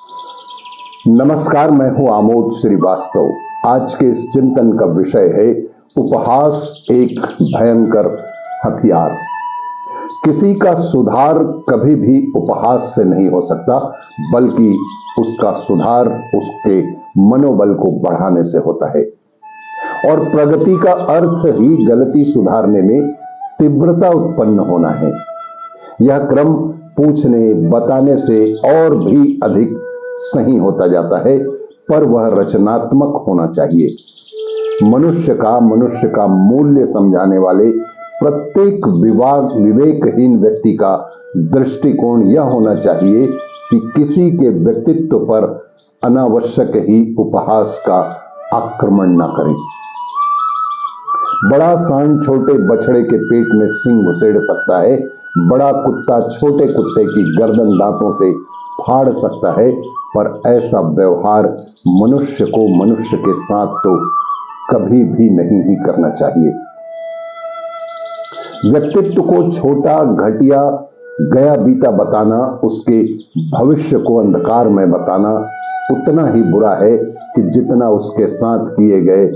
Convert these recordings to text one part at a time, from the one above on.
नमस्कार, मैं हूं आमोद श्रीवास्तव। आज के इस चिंतन का विषय है उपहास एक भयंकर हथियार। किसी का सुधार कभी भी उपहास से नहीं हो सकता, बल्कि उसका सुधार उसके मनोबल को बढ़ाने से होता है। और प्रगति का अर्थ ही गलती सुधारने में तीव्रता उत्पन्न होना है। यह क्रम पूछने बताने से और भी अधिक सही होता जाता है, पर वह रचनात्मक होना चाहिए। मनुष्य का मूल्य समझाने वाले प्रत्येक विवेकहीन व्यक्ति का दृष्टिकोण यह होना चाहिए कि किसी के व्यक्तित्व पर अनावश्यक ही उपहास का आक्रमण न करें। बड़ा सांड छोटे बछड़े के पेट में सिंग घुसेड़ सकता है, बड़ा कुत्ता छोटे कुत्ते की गर्दन दांतों से फाड़ सकता है, पर ऐसा व्यवहार मनुष्य को मनुष्य के साथ तो कभी भी नहीं ही करना चाहिए। व्यक्तित्व को छोटा, घटिया, गया बीता बताना, उसके भविष्य को अंधकार में बताना उतना ही बुरा है कि जितना उसके साथ किए गए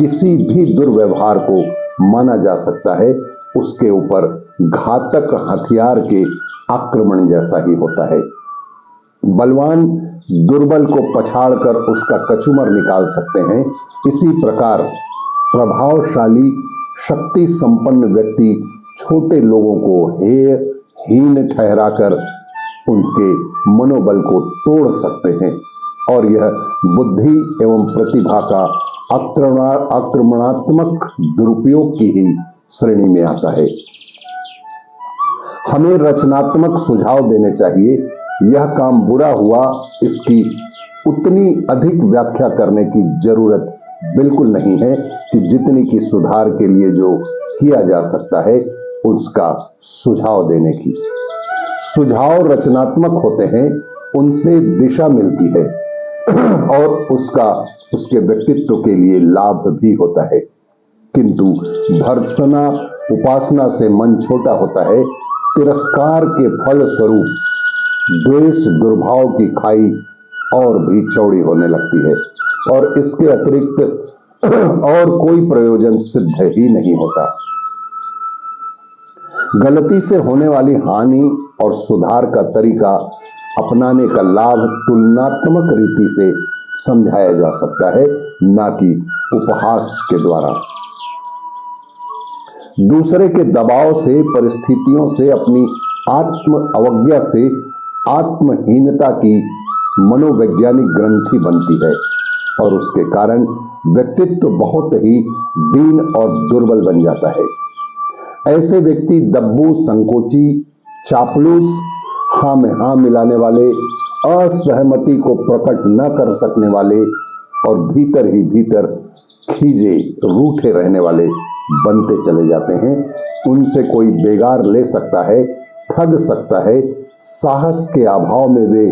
किसी भी दुर्व्यवहार को माना जा सकता है, उसके ऊपर घातक हथियार के आक्रमण जैसा ही होता है। बलवान दुर्बल को पछाड़कर उसका कचूमर निकाल सकते हैं, इसी प्रकार प्रभावशाली शक्ति संपन्न व्यक्ति छोटे लोगों को हीन ठहराकर उनके मनोबल को तोड़ सकते हैं। और यह बुद्धि एवं प्रतिभा का आक्रमणात्मक दुरुपयोग की ही श्रेणी में आता है। हमें रचनात्मक सुझाव देने चाहिए। यह काम बुरा हुआ, इसकी उतनी अधिक व्याख्या करने की जरूरत बिल्कुल नहीं है कि जितनी की सुधार के लिए जो किया जा सकता है उसका सुझाव देने की। सुझाव रचनात्मक होते हैं, उनसे दिशा मिलती है और उसके व्यक्तित्व के लिए लाभ भी होता है। किंतु भर्त्सना उपासना से मन छोटा होता है। तिरस्कार के फल स्वरूप द्वेष दुर्भाव की खाई और भी चौड़ी होने लगती है और इसके अतिरिक्त और कोई प्रयोजन सिद्ध ही नहीं होता। गलती से होने वाली हानि और सुधार का तरीका अपनाने का लाभ तुलनात्मक रीति से समझाया जा सकता है, न कि उपहास के द्वारा। दूसरे के दबाव से, परिस्थितियों से, अपनी आत्म अवज्ञा से आत्महीनता की मनोवैज्ञानिक ग्रंथि बनती है और उसके कारण व्यक्तित्व बहुत ही दीन और दुर्बल बन जाता है। ऐसे व्यक्ति दब्बू, संकोची, चापलूस, हाँ में हाँ मिलाने वाले, असहमति को प्रकट न कर सकने वाले और भीतर ही भीतर खीजे रूठे रहने वाले बनते चले जाते हैं। उनसे कोई बेगार ले सकता है, ठग सकता है। साहस के अभाव में वे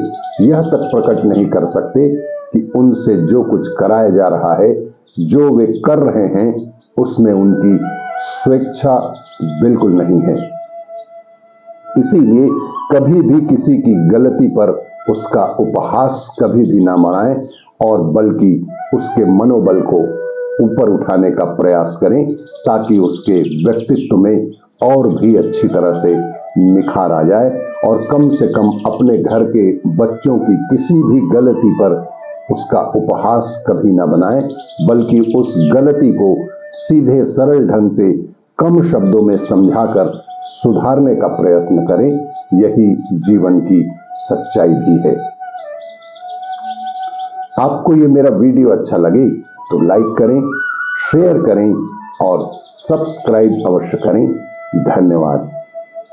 यह तक प्रकट नहीं कर सकते कि उनसे जो कुछ कराया जा रहा है, जो वे कर रहे हैं, उसमें उनकी स्वेच्छा बिल्कुल नहीं है। इसीलिए कभी भी किसी की गलती पर उसका उपहास कभी भी ना मनाएं और बल्कि उसके मनोबल को ऊपर उठाने का प्रयास करें, ताकि उसके व्यक्तित्व में और भी अच्छी तरह से निखार आ जाए और कम से कम अपने घर के बच्चों की किसी भी गलती पर उसका उपहास कभी ना बनाए, बल्कि उस गलती को सीधे सरल ढंग से कम शब्दों में समझाकर सुधारने का प्रयत्न करें। यही जीवन की सच्चाई भी है। आपको ये मेरा वीडियो अच्छा लगे तो लाइक करें, शेयर करें और सब्सक्राइब अवश्य करें। धन्यवाद।